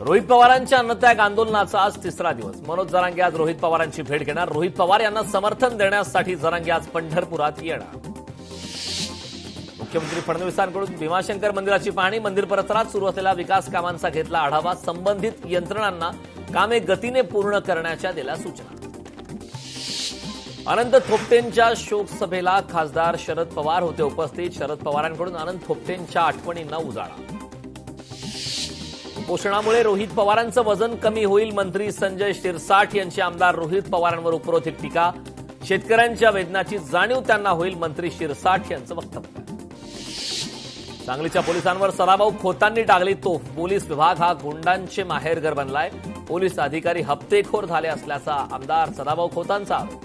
रोहित पवारांच्या अन्नत्याग आंदोलनाचा आज तिसरा दिवस. मनोज जरांगे आज रोहित पवारांची भेट घेणार. रोहित पवार यांना समर्थन देण्यासाठी जरांगे आज पंढरपुरात येणार. मुख्यमंत्री फडणवीसांकडून भीमाशंकर मंदिराची पाहणी. मंदिर परिसरात सुरू असलेल्या विकास कामांचा घेतला आढावा. संबंधित यंत्रणांना कामे गतीने पूर्ण करण्याच्या दिल्या सूचना. अनंत थोपटेंच्या शोकसभेला खासदार शरद पवार होते उपस्थित. शरद पवारांकडून अनंत थोपटेंच्या आठवणींना उजाळा. उपोषणामुळे रोहित पवारांचं वजन कमी होईल. मंत्री संजय शिरसाठ यांची आमदार रोहित पवारांवर उपरोधिक टीका. शेतकऱ्यांच्या वेदनाची जाणीव त्यांना होईल. मंत्री शिरसाठ यांचं वक्तव्य. सांगलीच्या पोलिसांवर सदाभाऊ खोतांनी टाकली तोफ. पोलीस विभाग हा गुंडांचे माहेरघर बनलाय. पोलीस अधिकारी हप्तेखोर झाले असल्याचा आमदार सदाभाऊ खोतांचा आरोप.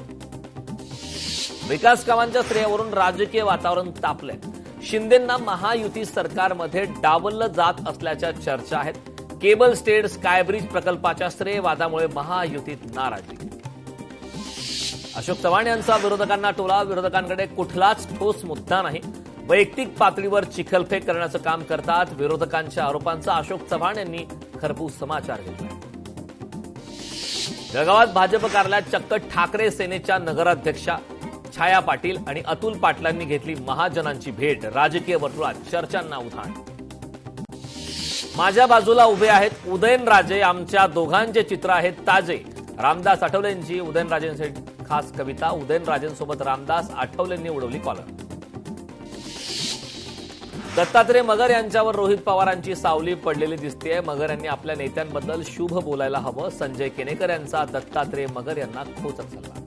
विकास कामांच्या श्रेयावरून राजकीय वातावरण तापलंय. शिंदेंना महायुती सरकारमध्ये डावललं जात असल्याच्या चर्चा आहेत. केबल स्टेट स्कायब्रिज प्रकल्पाच्या श्रेयवादामुळे महायुतीत नाराजी. अशोक चव्हाण यांचा विरोधकांना टोला. विरोधकांकडे कुठलाच ठोस मुद्दा नाही. वैयक्तिक पातळीवर चिखलफेक करण्याचं काम करतात. विरोधकांच्या आरोपांचा अशोक चव्हाण यांनी खरपूस समाचार घेतला. जळगावात भाजप कार्यालयात चक्क ठाकरे सेनेच्या नगराध्यक्षा छाया पाटील आणि अतुल पाटलांनी घेतली महाजनांची भेट. राजकीय वर्तुळात चर्चांना उधाण. माझ्या बाजूला उभे आहेत उदयनराजे. आमच्या दोघांचे चित्र आहेत ताजे. रामदास आठवलेंची उदयनराजेंसाठी खास कविता. उदयनराजेंसोबत रामदास आठवलेंनी उडवली कॉलर. दत्तात्रय मगर यांच्यावर रोहित पवारांची सावली पडलेली दिसतेय. मगर यांनी आपल्या नेत्यांबद्दल शुभ बोलायला हवं. संजय केनेकर यांचा दत्तात्रय मगर यांना खोचक सल्ला.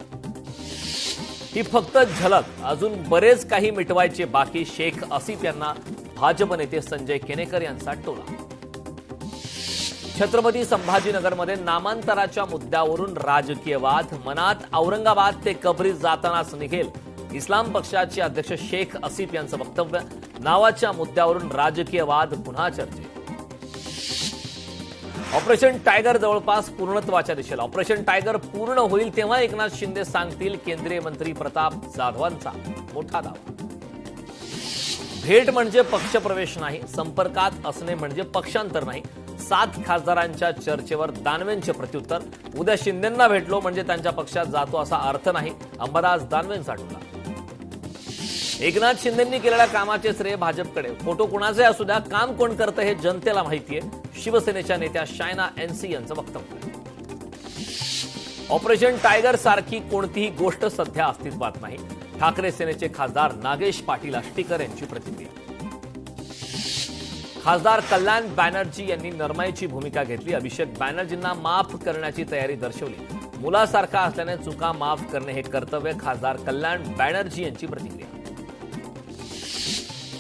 ही फक्त झलक, अजून बरेच काही मिटवायचे बाकी. शेख आसिफ यांना भाजप नेते संजय केनेकर यांचा टोला. छत्रपती संभाजीनगरमध्ये नामांतराच्या मुद्द्यावरून राजकीय वाद. मनात औरंगाबाद ते कबरी जातानाच निघेल. इस्लाम पक्षाचे अध्यक्ष शेख आसिफ यांचं वक्तव्य. नावाच्या मुद्द्यावरून राजकीय वाद पुन्हा चर्चेत. ऑपरेशन टायगर जवळपास पूर्णत्वाच्या दिशेला. ऑपरेशन टायगर पूर्ण होईल तेव्हा एकनाथ शिंदे सांगतील. केंद्रीय मंत्री प्रताप जाधवांचा मोठा दावा. भेट म्हणजे पक्षप्रवेश नाही. संपर्कात असणे म्हणजे पक्षांतर नाही. 7 खासदारांच्या चर्चेवर दानवेंचे प्रत्युत्तर. उद्या शिंदेंना भेटलो म्हणजे त्यांच्या पक्षात जातो असा अर्थ नाही. अंबादास दानवेंचा टोला. एकनाथ शिंदेंनी केलेल्या कामाचे श्रेय भाजपकडे. फोटो कुणाचे असू द्या, काम कोण करतं हे जनतेला माहितीये. शिवसेनेच्या नेत्या शायना एनसी यांचं वक्तव्य. ऑपरेशन टायगर सारखी कोणतीही गोष्ट सध्या अस्तित्वात नाही. ठाकरे सेनेचे खासदार नागेश पाटील आष्टीकर यांची प्रतिक्रिया. खासदार कल्याण बॅनर्जी यांनी नरमाईची भूमिका घेतली. अभिषेक बॅनर्जींना माफ करण्याची तयारी दर्शवली. मुलासारखा असल्याने चुका माफ करणे हे कर्तव्य. खासदार कल्याण बॅनर्जी यांची प्रतिक्रिया.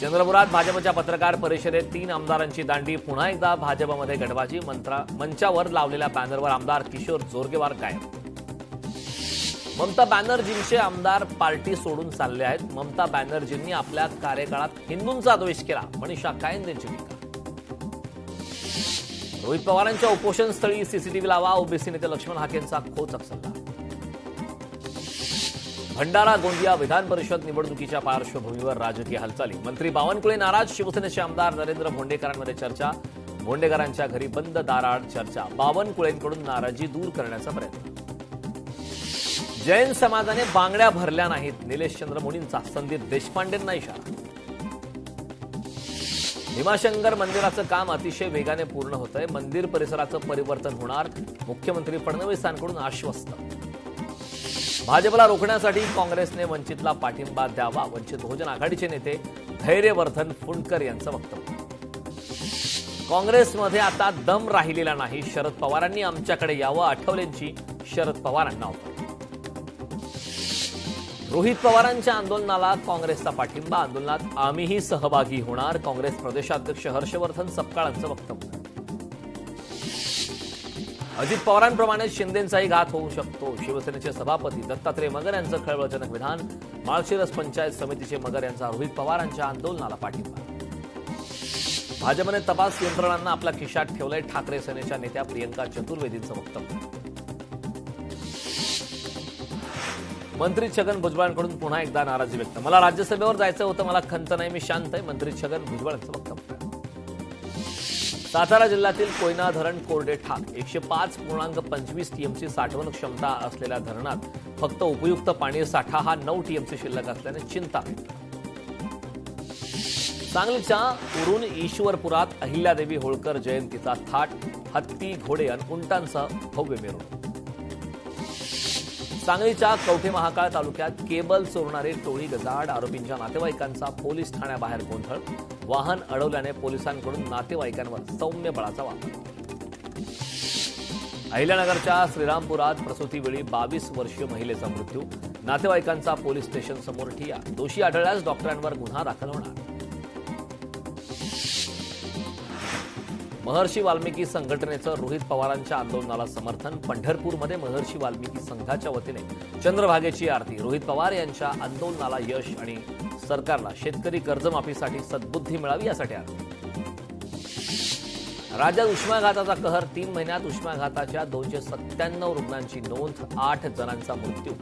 चंद्रपुरात भाजपच्या पत्रकार परिषदेत 3 आमदारांची दांडी. पुन्हा एकदा भाजपमध्ये गटबाजी. मंचावर लावलेल्या बॅनरवर आमदार किशोर जोरगेवार गायब. ममता बॅनर्जींचे आमदार पार्टी सोडून चालले आहेत. ममता बॅनर्जींनी आपल्या कार्यकाळात हिंदूंचा द्वेष केला. मनीषा कायंदेंची टीका. रोहित पवारांच्या उपोषण स्थळी सीसीटीव्ही लावा. ओबीसी नेते लक्ष्मण हाकेंचा खोचक सल्ला. भंडारा गोंदिया विधान परिषद निवडणुकीच्या पार्श्वभूमीवर राजकीय हालचाली. मंत्री बावनकुळे नाराज. शिवसेनेचे आमदार नरेंद्र भोंडेकरांमध्ये चर्चा. भोंडेकरांच्या घरी बंद दाराआड चर्चा. बावनकुळेंकडून नाराजी दूर करण्याचा प्रयत्न. जैन समाजाने बांगड्या भरल्या नाहीत. निलेश चंद्र मुनींचा संदीप देशपांडेंना इशारा. भीमाशंकर मंदिराचं काम अतिशय वेगाने पूर्ण होतंय. मंदिर परिसराचं परिवर्तन होणार. मुख्यमंत्री फडणवीसांकडून आश्वस्त. भाजपला रोखण्यासाठी काँग्रेसने वंचितला पाठिंबा द्यावा. वंचित बहुजन आघाडीचे नेते धैर्यवर्धन फुंडकर यांचं वक्तव्य. काँग्रेसमध्ये आता दम राहिलेला नाही. शरद पवारांनी आमच्याकडे यावं. आठवलेंची शरद पवारांना ऑफर. रोहित पवारांच्या आंदोलनाला काँग्रेसचा पाठिंबा. आंदोलनात आम्हीही सहभागी होणार. काँग्रेस प्रदेशाध्यक्ष हर्षवर्धन सपकाळांचं वक्तव्य. अजित पवारांप्रमाणे शिंदेंचाही घात होऊ शकतो. शिवसेनेचे सभापती दत्तात्रय मगर यांचं खळबळजनक विधान. माळशिरस पंचायत समितीचे मगर यांचा रोहित पवारांच्या आंदोलनाला पाठिंबा. भाजपने तपास यंत्रणांना आपल्या खिशात ठेवलंय. ठाकरे सेनेच्या नेत्या प्रियंका चतुर्वेदींचं वक्तव्य. मंत्री छगन भुजबळांकडून पुन्हा एकदा नाराजी व्यक्त. मला राज्यसभेवर जायचं होतं, मला खंत नाही, मी शांत आहे. मंत्री छगन भुजबळ यांचं वक्तव्य. सातारा जिल्ह्यातील कोयना धरण कोरडे ठाक. 105.25 टीएमसी साठवण क्षमता असलेल्या धरणात फक्त उपयुक्त पाणी साठा हा 9 टीएमसी शिल्लक असल्याने चिंता. सांगलीच्या उरून ईश्वरपुरात अहिल्यादेवी होळकर जयंतीचा थाट, हत्ती, घोडे आणि उंटांचा भव्य मिरवणूक. सांगलीच्या कवठे महाकाळ तालुक्यात केबल चोरणारे टोळी गजाआड. आरोपींच्या नातेवाईकांचा पोलीस ठाण्याबाहेर गोंधळ. वाहन अडवल्याने पोलिसांकडून नातेवाईकांवर सौम्य बळाचा वापर. अहिल्यानगरच्या श्रीरामपुरात प्रसूतीवेळी 22 वर्षीय महिलेचा मृत्यू. नातेवाईकांचा पोलीस स्टेशन समोर ठिय्या. दोषी आढळल्यास डॉक्टरांवर गुन्हा दाखल होणार. महर्षी वाल्मिकी संघटनेचं रोहित पवारांच्या आंदोलनाला समर्थन. पंढरपूरमध्ये महर्षी वाल्मिकी संघाच्या वतीने चंद्रभागेची आरती. रोहित पवार यांच्या आंदोलनाला यश आणि सरकारला शेतकरी कर्जमाफीसाठी सद्बुद्धी मिळावी यासाठी आरती. राज्यात उष्माघाताचा कहर. 3 महिन्यात उष्माघाताच्या 297 रुग्णांची नोंद. 8 जणांचा मृत्यू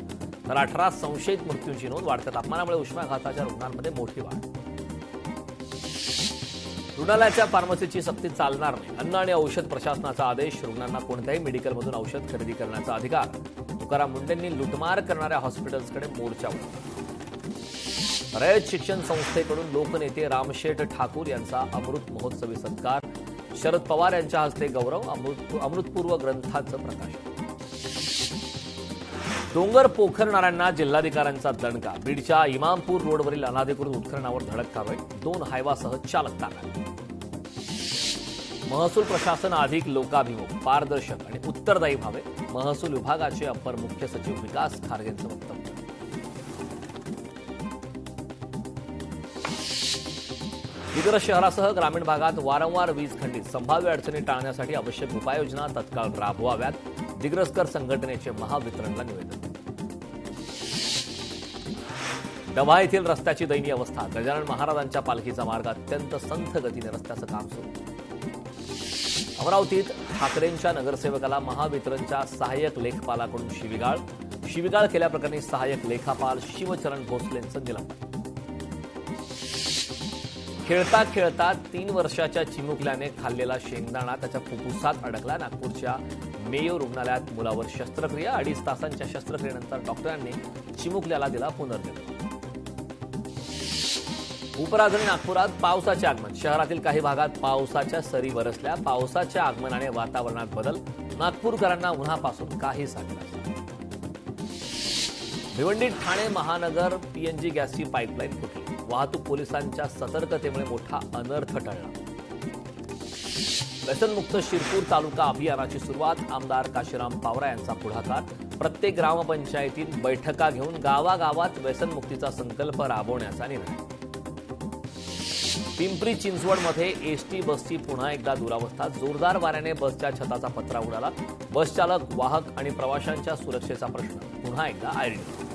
तर 18 संशयित मृत्यूंची नोंद. वाढत्या तापमानामुळे उष्माघाताच्या रुग्णांमध्ये मोठी वाढ. रुग्णालयाच्या फार्मसीची सक्ती चालणार नाही. अन्न आणि औषध प्रशासनाचा आदेश. रुग्णांना कोणत्याही मेडिकलमधून औषध खरेदी करण्याचा अधिकार. तुकाराम मुंडेंनी लुटमार करणाऱ्या हॉस्पिटल्सकडे मोर्चा उठवला. रयत शिक्षण संस्थेकडून लोकनेते रामशेठ ठाकूर यांचा अमृत महोत्सवी सत्कार. शरद पवार यांच्या हस्ते गौरव. अमृतपूर्व ग्रंथाचं प्रकाशन. डोंगर पोखरणाऱ्यांना जिल्हाधिकाऱ्यांचा दणका. बीडच्या इमामपूर रोडवरील अनधिकृत उत्खननावर धडक कारवाई. 2 हायवासह चालक ताब्यात. महसूल प्रशासन अधिक लोकाभिमुख, पारदर्शक आणि उत्तरदायी व्हावे. महसूल विभागाचे अपर मुख्य सचिव विकास खारगेंचं वक्तव्य. दिग्रस शहरासह ग्रामीण भागात वारंवार वीज खंडित. संभाव्य अडचणी टाळण्यासाठी आवश्यक उपाययोजना तत्काळ राबवाव्यात. दिग्रसकर संघटनेचे महावितरणला निवेदन. डभा येथील रस्त्याची दयनीय अवस्था. गजानन महाराजांच्या पालखीचा मार्ग अत्यंत संथ गतीने रस्त्याचं काम सुरू. अमरावतीत ठाकरेंच्या नगरसेवकाला महावितरणच्या सहाय्यक लेखपालाकडून शिवीगाळ. शिवीगाळ केल्याप्रकरणी सहाय्यक लेखापाल शिवचरण भोसलेंचं निलंबन. खेळता खेळता 3 वर्षाच्या चिमुकल्याने खाल्लेला शेंगदाणा त्याच्या फुफ्फुसात अडकला. नागपूरच्या मेयो रुग्णालयात मुलावर शस्त्रक्रिया. 2.5 तासांच्या शस्त्रक्रियेनंतर डॉक्टरांनी चिमुकल्याला दिला पुनर्जन्म. उपराजधानी नागपुरात पावसाचे आगमन. शहरातील काही भागात पावसाच्या सरी बरसल्या. पावसाच्या आगमनाने वातावरणात बदल. नागपूरकरांना उन्हापासून काही साधलं. भिवंडीत ठाणे महानगर पीएनजी गॅसची पाईपलाईन फुटली. वाहतूक पोलिसांच्या सतर्कतेमुळे मोठा अनर्थ टळला. व्यसनमुक्त शिरपूर तालुका अभियानाची सुरुवात. आमदार काशीराम पावरा यांचा पुढाकार. प्रत्येक ग्रामपंचायतीत बैठका घेऊन गावागावात व्यसनमुक्तीचा संकल्प राबवण्याचा निर्णय. पिंपरी चिंचवडमध्ये एसटी बसची पुन्हा एकदा दुरावस्था. जोरदार वाऱ्याने बसच्या छताचा पत्रा उडाला. बस चालक, वाहक आणि प्रवाशांच्या सुरक्षेचा प्रश्न पुन्हा एकदा ऐरणीवर.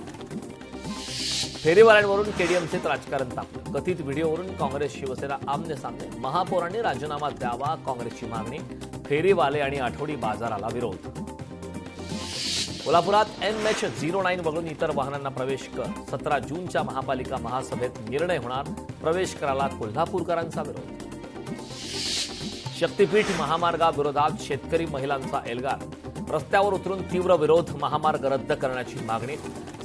फेरीवाल्यांवरून केडीएमचे राजकारण तापलं. कथित व्हिडिओवरून काँग्रेस शिवसेना आमने सामने. महापौरांनी राजीनामा द्यावा काँग्रेसची मागणी. फेरीवाले आणि आठवडी बाजाराला विरोध. कोल्हापुरात NH09 वगळून इतर वाहनांना प्रवेश कर. 17 जूनच्या महापालिका महासभेत निर्णय होणार. प्रवेश कराला कोल्हापूरकरांचा विरोध. शक्तीपीठ महामार्गाविरोधात शेतकरी महिलांचा एल्गार. रस्त्यावर उतरून तीव्र विरोध. महामार्ग रद्द करण्याची मागणी.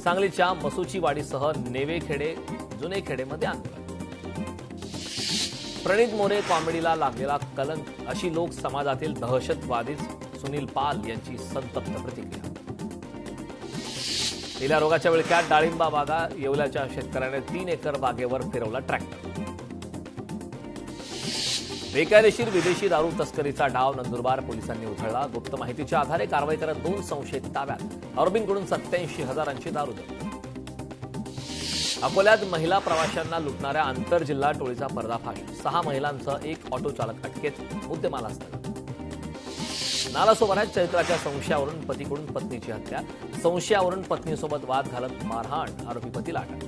सांगलीच्या मसुचीवाडीसह नेवेखेडे, जुनेखेडेमध्ये आंदोलन. प्रणित मोरे कॉमेडीला लागलेला कलंक अशी लोक समाजातील दहशतवादी सुनील पाल यांची संतप्त प्रतिक्रिया. तिला रोगाच्या विळख्यात डाळिंबा बागा. येवल्याच्या शेतकऱ्याने 3 एकर बागेवर फिरवला ट्रॅक्टर. बेकायदेशीर विदेशी दारू तस्करीचा डाव नंदुरबार पोलिसांनी उधळला. गुप्त माहितीच्या आधारे कारवाई करत 2 संशयित ताब्यात. आरोपींकडून 87,000ची दारू जप्त. अकोल्यात महिला प्रवाशांना लुटणाऱ्या आंतरजिल्हा टोळीचा पर्दाफाश. 6 महिलांसह 1 ऑटो चालक अटकेत. मुद्देमाल असताना नालासोपाऱ्यात चैत्राच्या संशयावरून पतीकडून पत्नीची हत्या. संशयावरून पत्नीसोबत वाद घालत मारहाण. आरोपी पतीला अटक.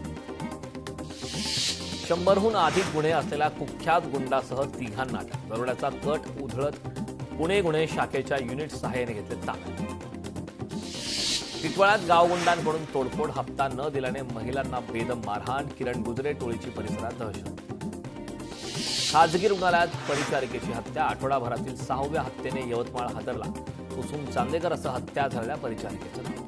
100हून अधिक गुन्हे असलेल्या कुख्यात गुंडासह 3घांना अटक. दरोड्याचा कट उधळत पुणे गुन्हे शाखेच्या युनिट सहाय्याने घेतले ताब्यात. टिटवाळ्यात गावगुंडांकडून तोडफोड. हप्ता न दिल्याने महिलांना बेदम मारहाण. किरण गुजरे टोळीची परिसरात दहशत. खाजगी रुग्णालयात परिचारिकेची हत्या. आठवडाभरातील 6व्या हत्येने यवतमाळ हादरला. कुसुम चांदेकर असं हत्या झालेल्या परिचारिकेचं नाव.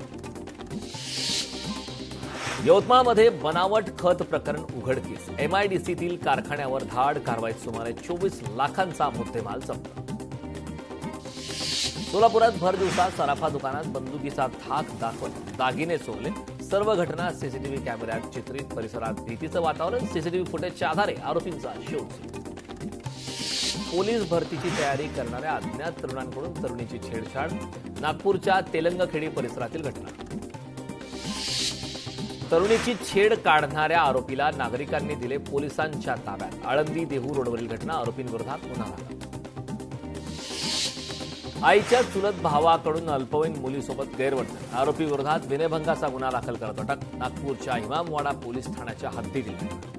यवतमाळमध्ये बनावट खत प्रकरण उघडकीस. एमआयडीसीतील कारखान्यावर धाड कारवाईत सुमारे 24 लाखांचा मुद्देमाल जप्त. सोलापुरात भर दिवसात सराफा दुकानात बंदुकीचा धाक दाखवत दागिने चोरले. सर्व घटना सीसीटीव्ही कॅमेऱ्यात चित्रित. परिसरात भीतीचं वातावरण. सीसीटीव्ही फुटेजच्या आधारे आरोपींचा शोध सुरू. पोलीस भरतीची तयारी करणाऱ्या अज्ञात तरुणांकडून तरुणीची छेडछाड. नागपूरच्या तेलंगखेडी परिसरातील घटना. तरुणीची छेड काढणाऱ्या आरोपीला नागरिकांनी दिले पोलिसांच्या ताब्यात. आळंदी देहू रोडवरील घटना. आरोपींविरोधात गुन्हा दाखल. आईच्या चुलत भावाकडून अल्पवयीन मुलीसोबत गैरवर्तन. आरोपी विरोधात विनयभंगाचा गुन्हा दाखल करत अटक. नागपूरच्या इमामवाडा पोलीस ठाण्याच्या हद्दीतील.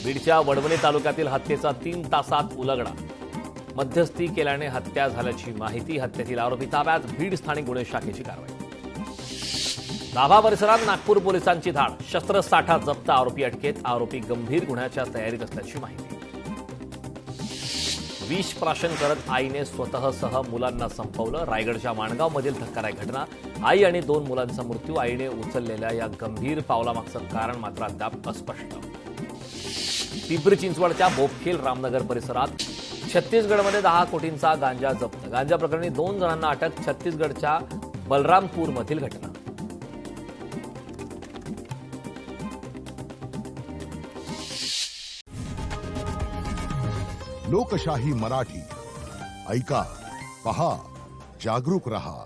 बीडच्या वडवणी तालुक्यातील हत्येचा 3 तासात उलगडा. मध्यस्थी केल्याने हत्या झाल्याची माहिती. हत्येतील आरोपी ताब्यात. बीड स्थानिक गुन्हे शाखेची कारवाई. दाभा परिसरात नागपूर पोलिसांची धाड. शस्त्रसाठा जप्त. आरोपी अटकेत. आरोपी गंभीर गुन्ह्याच्या तयारीत असल्याची माहिती. विष प्राशन करत आईने स्वतःसह मुलांना संपवलं. रायगडच्या माणगावमधील धक्कादायक घटना. आई आणि 2 मुलांचा मृत्यू. आईने उचललेल्या या गंभीर पावलामागचं कारण मात्र अद्याप अस्पष्ट. पिंपरी चिंचवडच्या बोपखेल रामनगर परिसरात छत्तीसगडमध्ये 10 कोटींचा गांजा जप्त. गांजा प्रकरणी 2 जणांना अटक. छत्तीसगडच्या बलरामपूरमधील घटना. लोकशाही मराठी ऐका, पहा, जागरूक रहा.